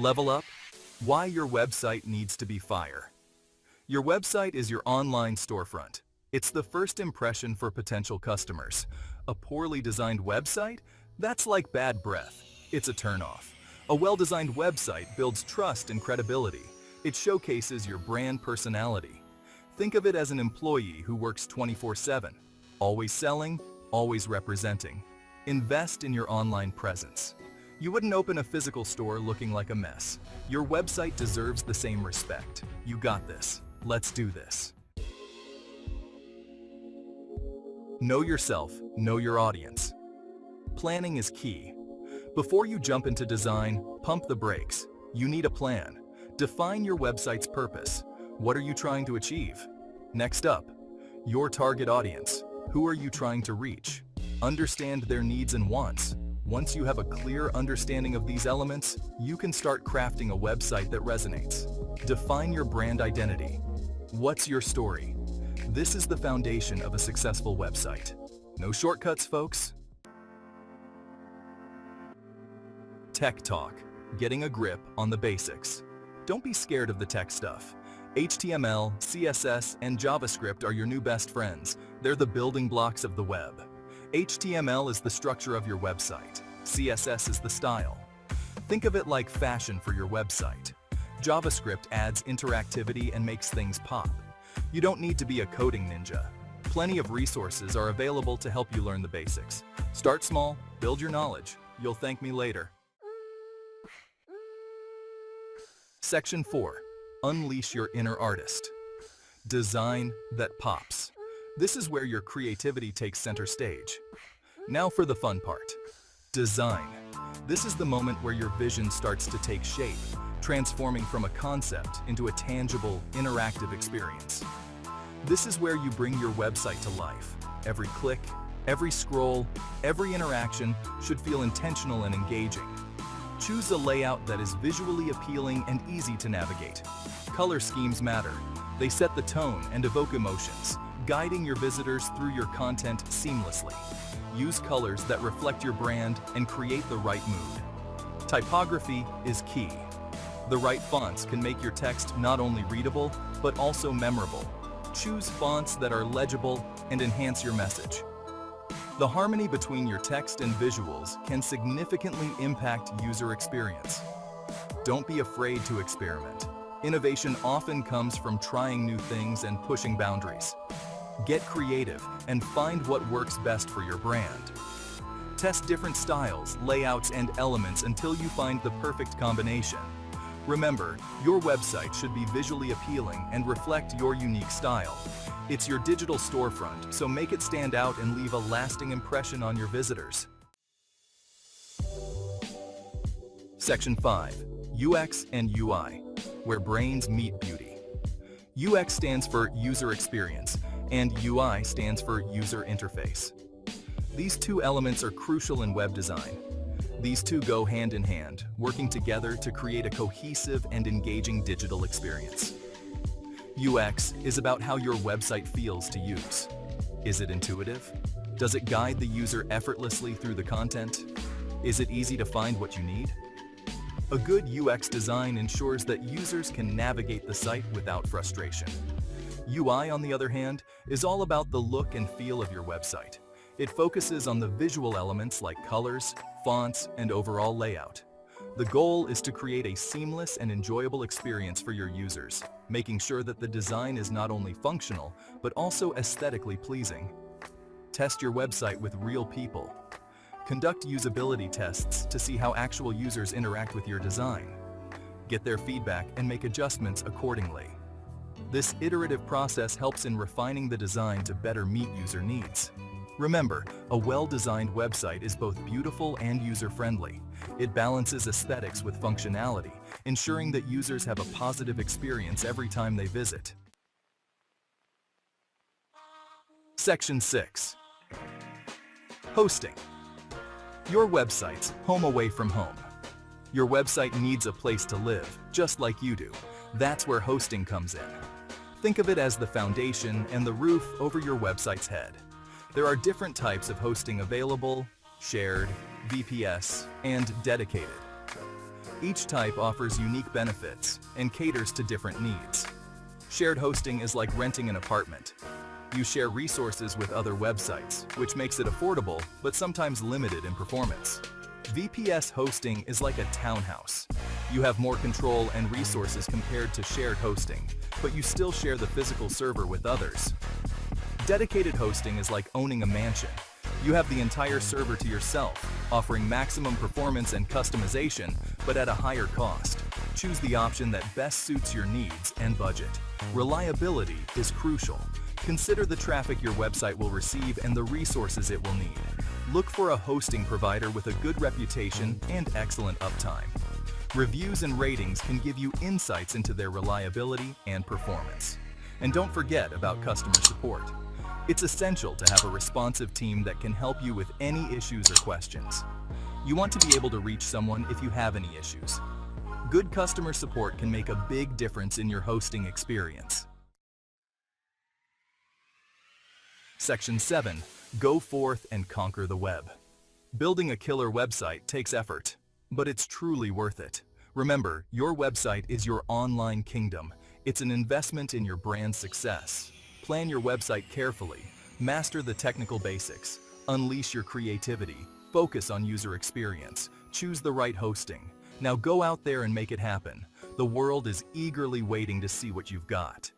Level up. Why your website needs to be fire. Your website is your online storefront. It's the first impression for potential customers. A poorly designed website? That's like bad breath. It's a turnoff. A well-designed website builds trust and credibility. It showcases your brand personality. Think of it as an employee who works 24/7, always selling, always representing. Invest in your online presence. You wouldn't open a physical store looking like a mess. Your website deserves the same respect. You got this. Let's do this. Know yourself, know your audience. Planning is key. Before you jump into design, pump the brakes. You need a plan. Define your website's purpose. What are you trying to achieve? Next up, your target audience. Who are you trying to reach? Understand their needs and wants. Once you have a clear understanding of these elements, you can start crafting a website that resonates. Define your brand identity. What's your story? This is the foundation of a successful website. No shortcuts, folks. Tech talk. Getting a grip on the basics. Don't be scared of the tech stuff. HTML, CSS, and JavaScript are your new best friends. They're the building blocks of the web. HTML is the structure of your website. CSS is the style. Think of it like fashion for your website. JavaScript adds interactivity and makes things pop. You don't need to be a coding ninja. Plenty of resources are available to help you learn the basics. Start small, build your knowledge. You'll thank me later. Section 4. Unleash your inner artist. Design that pops. This is where your creativity takes center stage. Now for the fun part. Design. This is the moment where your vision starts to take shape, transforming from a concept into a tangible, interactive experience. This is where you bring your website to life. Every click, every scroll, every interaction should feel intentional and engaging. Choose a layout that is visually appealing and easy to navigate. Color schemes matter. They set the tone and evoke emotions, guiding your visitors through your content seamlessly. Use colors that reflect your brand and create the right mood. Typography is key. The right fonts can make your text not only readable, but also memorable. Choose fonts that are legible and enhance your message. The harmony between your text and visuals can significantly impact user experience. Don't be afraid to experiment. Innovation often comes from trying new things and pushing boundaries. Get creative and find what works best for your brand. Test different styles, layouts, and elements until you find the perfect combination. Remember, your website should be visually appealing and reflect your unique style. It's your digital storefront, so make it stand out and leave a lasting impression on your visitors. Section 5. UX and UI, where brains meet beauty. UX stands for user experience, and UI stands for user interface. These two elements are crucial in web design. These two go hand in hand, working together to create a cohesive and engaging digital experience. UX is about how your website feels to use. Is it intuitive? Does it guide the user effortlessly through the content? Is it easy to find what you need? A good UX design ensures that users can navigate the site without frustration. UI, on the other hand, is all about the look and feel of your website. It focuses on the visual elements like colors, fonts, and overall layout. The goal is to create a seamless and enjoyable experience for your users, making sure that the design is not only functional, but also aesthetically pleasing. Test your website with real people. Conduct usability tests to see how actual users interact with your design. Get their feedback and make adjustments accordingly. This iterative process helps in refining the design to better meet user needs. Remember, a well-designed website is both beautiful and user-friendly. It balances aesthetics with functionality, ensuring that users have a positive experience every time they visit. Section 6. Hosting. Your website's home away from home. Your website needs a place to live, just like you do. That's where hosting comes in. Think of it as the foundation and the roof over your website's head. There are different types of hosting available: shared, VPS, and dedicated. Each type offers unique benefits and caters to different needs. Shared hosting is like renting an apartment. You share resources with other websites, which makes it affordable but sometimes limited in performance. VPS hosting is like a townhouse. You have more control and resources compared to shared hosting, but you still share the physical server with others. Dedicated hosting is like owning a mansion. You have the entire server to yourself, offering maximum performance and customization, but at a higher cost. Choose the option that best suits your needs and budget. Reliability is crucial. Consider the traffic your website will receive and the resources it will need. Look for a hosting provider with a good reputation and excellent uptime. Reviews and ratings can give you insights into their reliability and performance. And don't forget about customer support. It's essential to have a responsive team that can help you with any issues or questions. You want to be able to reach someone if you have any issues. Good customer support can make a big difference in your hosting experience. Section 7. Go forth and conquer the web. Building a killer website takes effort, but it's truly worth it. Remember, your website is your online kingdom. It's an investment in your brand's success. Plan your website carefully, master the technical basics, unleash your creativity, focus on user experience, choose the right hosting. Now go out there and make it happen. The world is eagerly waiting to see what you've got.